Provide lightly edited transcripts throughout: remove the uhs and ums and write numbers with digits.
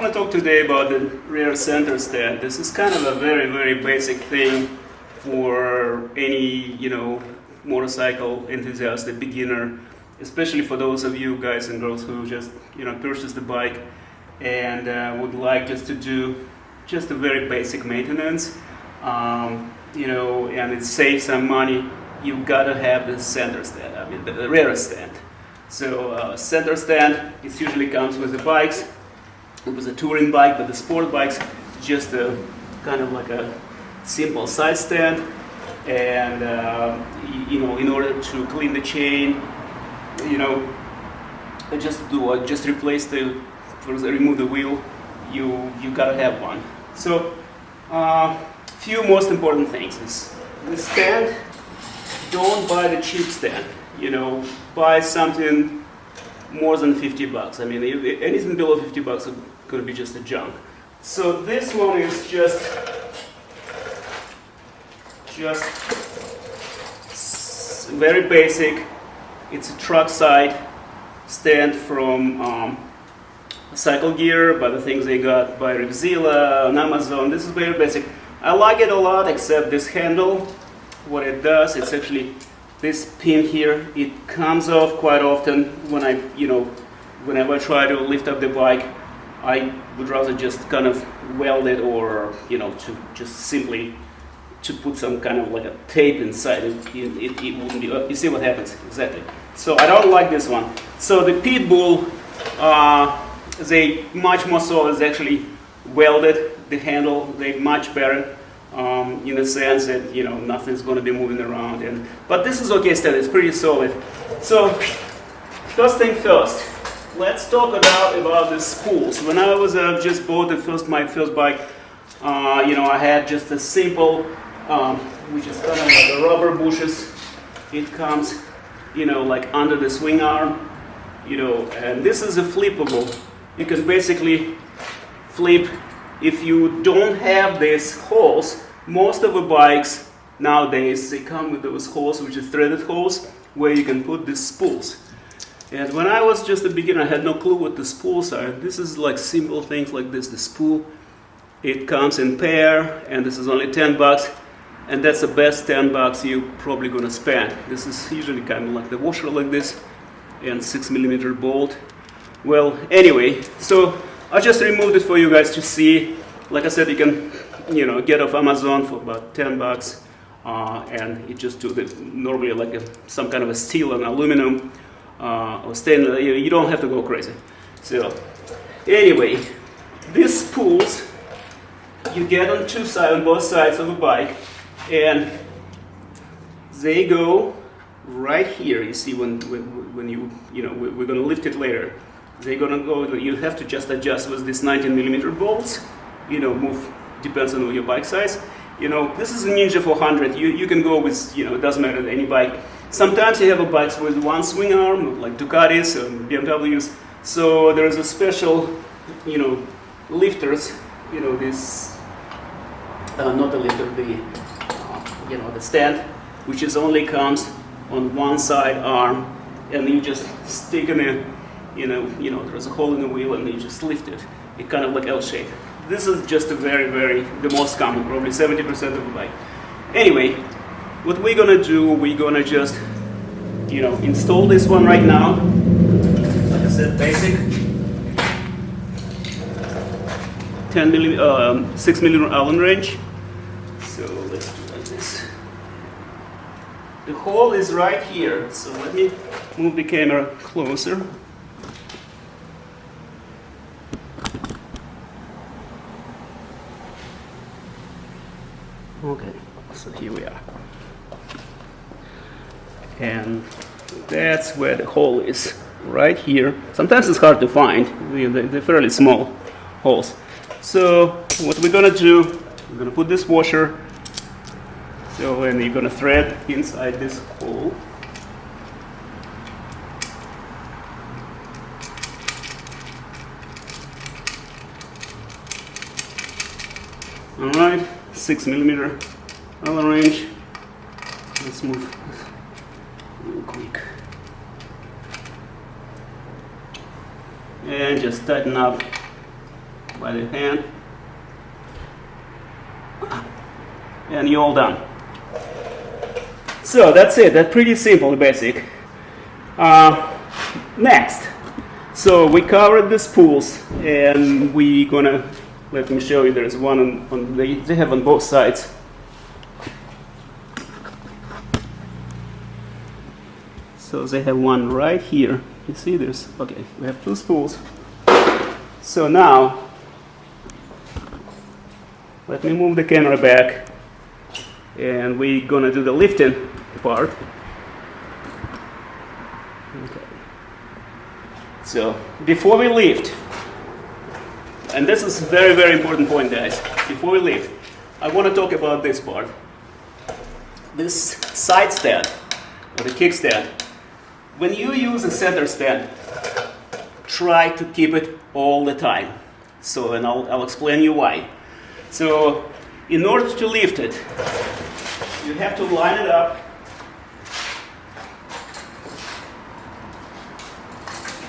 want to talk today about the rear center stand. This is kind of a very, very basic thing for any, motorcycle enthusiast, a beginner, especially for those of you guys and girls who just, purchased the bike and would like just to do just a very basic maintenance, and it saves some money. You've got to have the center stand, the rear stand. So center stand, it usually comes with the bikes. It was a touring bike, but the sport bikes, just a kind of like a simple side stand. And in order to clean the chain, just replace remove the wheel. You gotta have one. So few most important things is the stand. Don't buy the cheap stand. Buy something more than $50. I mean, anything below $50 is going to be just a junk. So this one is just very basic. It's a truck side stand from Cycle Gear, by the things they got by Revzilla on Amazon. This is very basic. I like it a lot, except this handle. What it does, it's actually this pin here. It comes off quite often when whenever I try to lift up the bike. I would rather just kind of weld it, or to just simply to put some kind of like a tape inside it. It wouldn't be. You see what happens exactly. So I don't like this one. So the Pitbull, they much more solid. It's actually welded. The handle, they much better. In the sense that nothing's going to be moving around, but this is okay stand. It's pretty solid. So first thing first, let's talk about the spools. When I was just bought my first bike, I had just a simple, which is kind of like a rubber bushes. It comes, like under the swing arm, and this is a flippable. You can basically flip. If you don't have these holes, most of the bikes nowadays, they come with those holes, which are threaded holes, where you can put these spools. And when I was just a beginner, I had no clue what the spools are. This is like simple things like this, the spool. It comes in pair, and this is only $10, and that's the best $10 you're probably gonna spend. This is usually kind of like the washer like this, and 6mm bolt. Well, anyway, so I just removed it for you guys to see. Like I said, you can, get off Amazon for about $10, and it just do normally like some kind of a steel and aluminum or stainless. You don't have to go crazy. So, anyway, these spools you get on both sides of a bike, and they go right here. You see when we're gonna lift it later. They're gonna go. You have to just adjust with these 19mm bolts. Move depends on your bike size. This is a Ninja 400. You can go with it doesn't matter any bike. Sometimes you have a bikes with one swing arm, like Ducatis and BMWs. So there is a special, lifters. This not the lifter, the stand, which is only comes on one side arm, and you just stick in it. There's a hole in the wheel, and you just lift it. It kind of like L-shaped. This is just the most common, probably 70% of the bike. Anyway, what we're gonna do, we're gonna just, install this one right now. Like I said, basic. 6mm Allen wrench. So let's do like this. The hole is right here. So let me move the camera closer. Okay, so here we are. And that's where the hole is, right here. Sometimes it's hard to find. They're fairly small holes. So what we're gonna do, we're gonna put this washer. And you're gonna thread inside this hole. All right. 6mm Allen wrench. Let's move real quick. And just tighten up by the hand, and you're all done. So that's it. That's pretty simple, basic. Next, so we covered the spools, and we gonna, let me show you. There's one on they have on both sides. So they have one right here. You see this? Okay, we have two spools. So now, let me move the camera back, and we're gonna do the lifting part. Okay. So before we lift, and this is a very, very important point, guys. Before we lift, I want to talk about this part. This side stand, or the kickstand. When you use a center stand, try to keep it all the time. So, and I'll explain you why. So, in order to lift it, you have to line it up.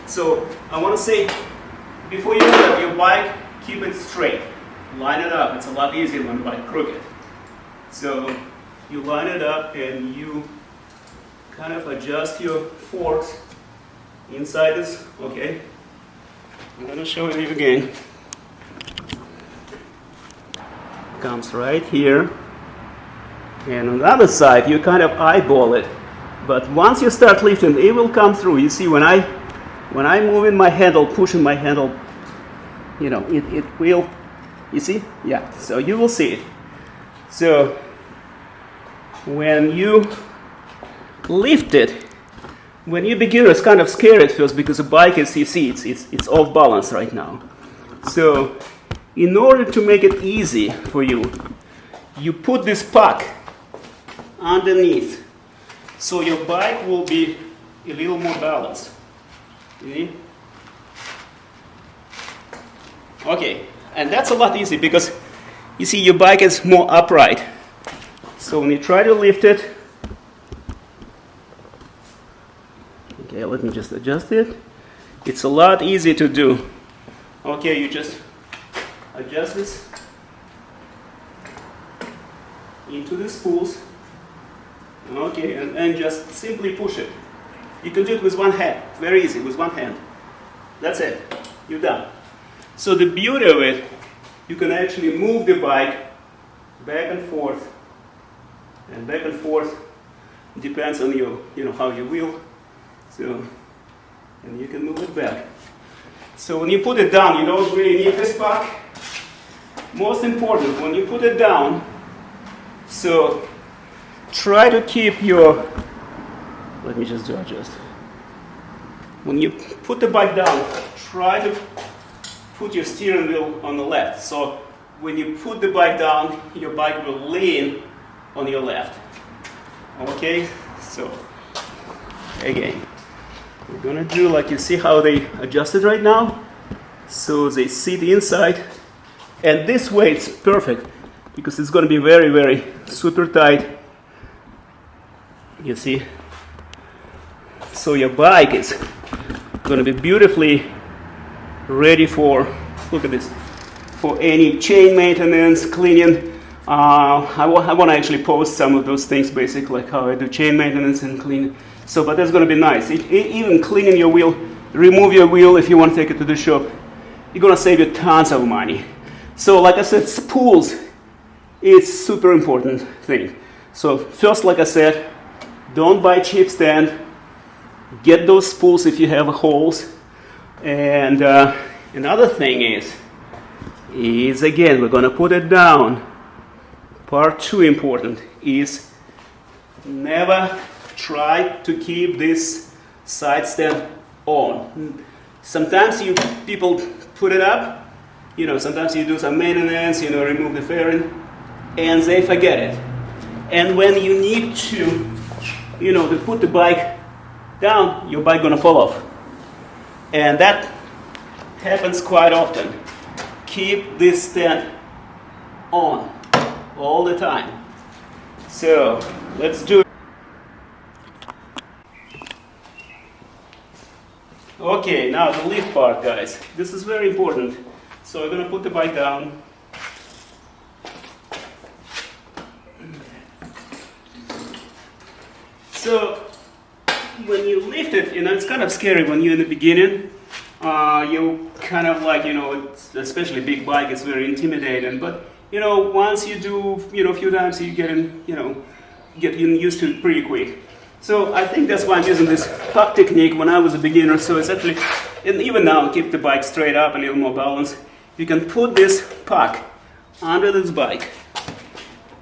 So, I want to say, before you lift your bike, keep it straight. Line it up. It's a lot easier when the bike crooked. So, you line it up and you kind of adjust your forks inside this. Okay, I'm gonna show you again. Comes right here, and on the other side you kind of eyeball it, but once you start lifting, it will come through. You see, when I'm moving my handle, pushing my handle, you know, it will, you see? Yeah, so you will see it. So when you lift it, when you're beginners, kind of scared at first because the bike is, you see, it's off balance right now. So in order to make it easy for you, you put this puck underneath, so your bike will be a little more balanced. See? Okay, and that's a lot easier because you see your bike is more upright. So when you try to lift it, okay, let me just adjust it. It's a lot easier to do. Okay, you just adjust this into the spools. Okay, and just simply push it. You can do it with one hand. Very easy, with one hand. That's it. You're done. So the beauty of it, you can actually move the bike back and forth. And back and forth depends on you know, how you wheel. So, and you can move it back. So when you put it down, you don't really need this puck. Most important, when you put it down, so try to keep your, let me just adjust. When you put the bike down, try to put your steering wheel on the left. So when you put the bike down, your bike will lean on your left. Okay, so again, we're gonna do, like, you see how they adjusted right now, so they sit inside, and this way it's perfect because it's gonna be very, very super tight. You see, so your bike is gonna be beautifully ready for, look at this, for any chain maintenance, cleaning. I want to actually post some of those things, basically, like how I do chain maintenance and clean. So, but that's going to be nice. Even cleaning your wheel, remove your wheel if you want to take it to the shop. You're going to save you tons of money. So, like I said, spools, it's super important thing. So, first, like I said, don't buy cheap stand. Get those spools if you have holes. And another thing is again, we're going to put it down. Part 2 important is never try to keep this side stand on. Sometimes people put it up, you know, sometimes you do some maintenance, you know, remove the fairing, and they forget it. And when you need to, you know, to put the bike down, your bike gonna fall off. And that happens quite often. Keep this stand on all the time. So let's do it. Okay, now the lift part, guys. This is very important. So I'm gonna put the bike down. So when you lift it, it's kind of scary when you're in the beginning. You kind of like, it's, especially big bike, it's very intimidating. But once you do, a few times, you get used to it pretty quick. So I think that's why I'm using this puck technique when I was a beginner. So it's actually, and even now, keep the bike straight up, a little more balance. You can put this puck under this bike.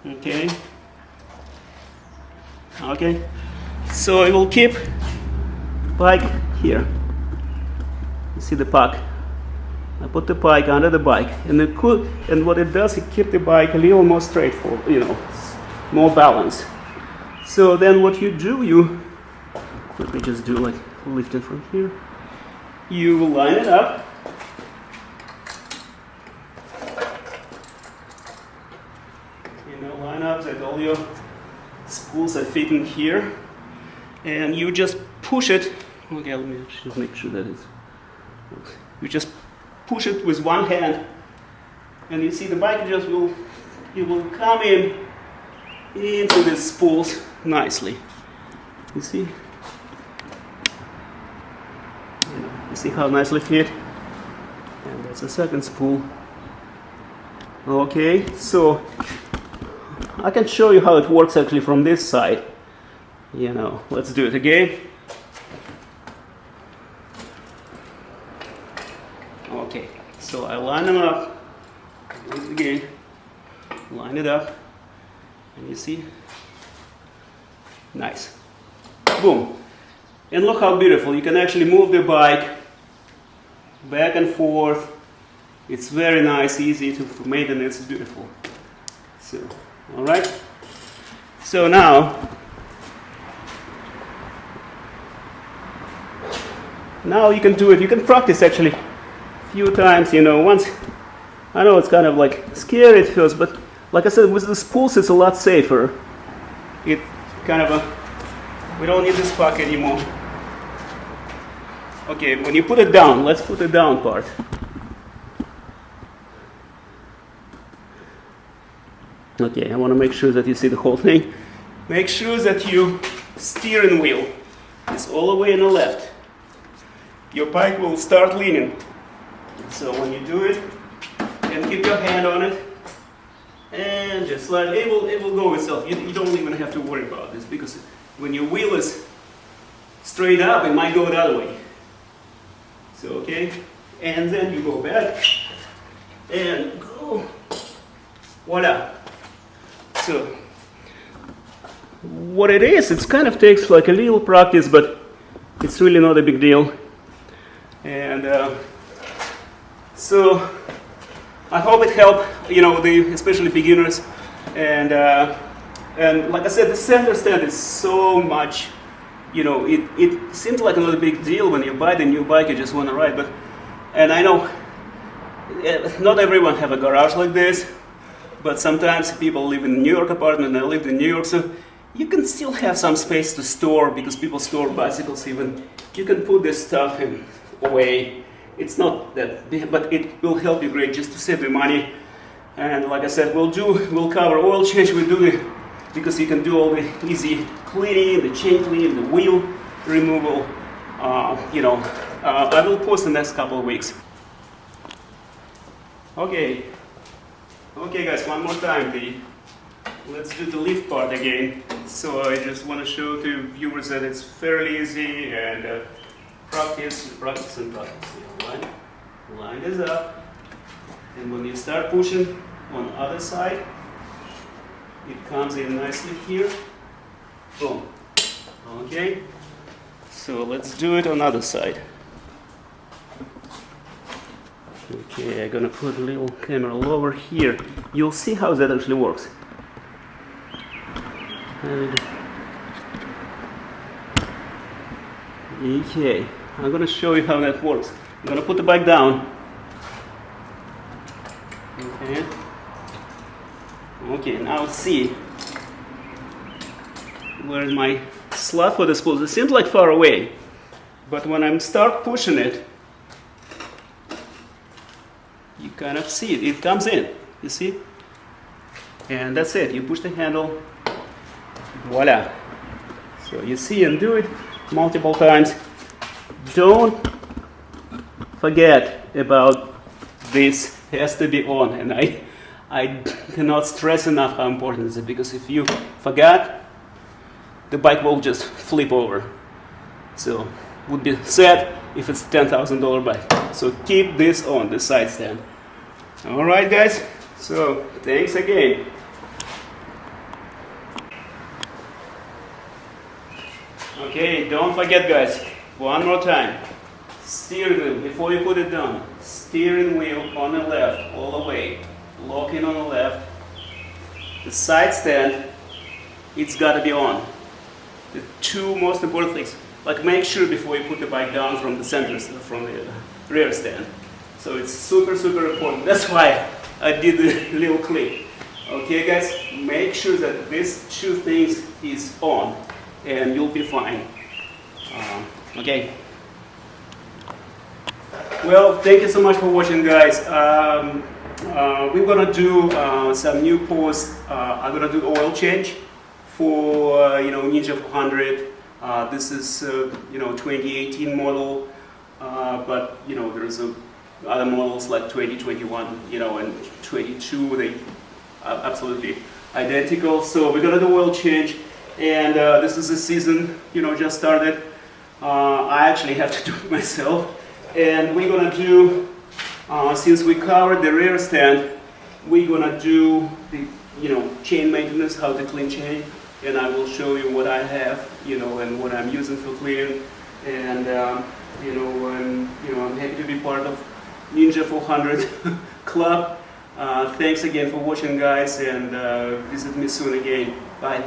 Okay. So it will keep bike here. You see the puck? I put the bike under the bike, and what it does, it keeps the bike a little more straightforward, more balanced. So then what you do, let me just do like lift it from here. You line it up. Line up that all your spools are fitting here, and you just push it. Okay, let me just make sure that it's. You just push it with one hand, and you see the bike will come into the spools nicely. You see? You see how nicely fit? And that's the second spool. Okay, so I can show you how it works actually from this side. Let's do it again. Okay, so I line them up. Do it again. Line it up. And you see? Nice. Boom. And look how beautiful. You can actually move the bike back and forth. It's very nice, easy to maintain. It's beautiful. So, all right. So now you can do it. You can practice actually a few times. Once. I know it's kind of like scary at first, but like I said, with the spools, it's a lot safer. It kind of we don't need this puck anymore. Okay, when you put it down, let's put the down part. Okay, I want to make sure that you see the whole thing. Make sure that your steering wheel is all the way on the left. Your bike will start leaning. So when you do it, and keep your hand on it, and just like it will go itself. You don't even have to worry about this, because when your wheel is straight up, it might go the other way. So okay, and then you go back and go. Voila. So what it is, it kind of takes like a little practice, but it's really not a big deal. And so I hope it helped, especially beginners. And like I said, the center stand is so much, it seems like not a big deal when you buy the new bike, you just want to ride. And I know not everyone have a garage like this, but sometimes people live in New York apartment, and I lived in New York, so you can still have some space to store, because people store bicycles even. You can put this stuff away. It's not that big, but it will help you great just to save the money. And like I said, we'll cover oil change, because you can do all the easy cleaning, the chain cleaning, the wheel removal. I will post the next couple of weeks. Okay guys, one more time. Let's do the lift part again. So I just want to show to viewers that it's fairly easy, and practice. Right? Line this up, and when you start pushing on the other side, it comes in nicely here. Boom. Okay. So let's do it on the other side. Okay, I'm gonna put a little camera lower here. You'll see how that actually works. Okay, I'm gonna show you how that works. I'm gonna put the bike down. Okay, now see. Where's my slot for the spools? It seems like far away, but when I start pushing it, you kind of see it. It comes in, you see? And that's it. You push the handle, voila. So you see and do it multiple times. Don't forget about this. It has to be on, and I cannot stress enough how important it is, because if you forget, the bike will just flip over. So would be sad if it's $10,000 bike. So keep this on, the side stand. All right, guys. So thanks again. Okay, don't forget, guys. One more time. Steering wheel before you put it down. Steering wheel on the left all the way. Lock in on the left. The side stand, it's got to be on. The two most important things. Like, make sure before you put the bike down from the center, from the rear stand. So it's super important. That's why I did the little clip. Okay, guys, make sure that these two things is on, and you'll be fine. Okay. Well, thank you so much for watching, guys. We're gonna do some new posts. I'm gonna do oil change for Ninja 400. This is 2018 model, but there's other models like 2021, and 22. They are absolutely identical. So we're gonna do oil change, and this is the season just started. I actually have to do it myself, and we're gonna do since we covered the rear stand, we're gonna do the chain maintenance, how to clean chain. And I will show you what I have, and what I'm using for cleaning. And I'm happy to be part of Ninja 400 Club. Thanks again for watching, guys, and visit me soon again. Bye.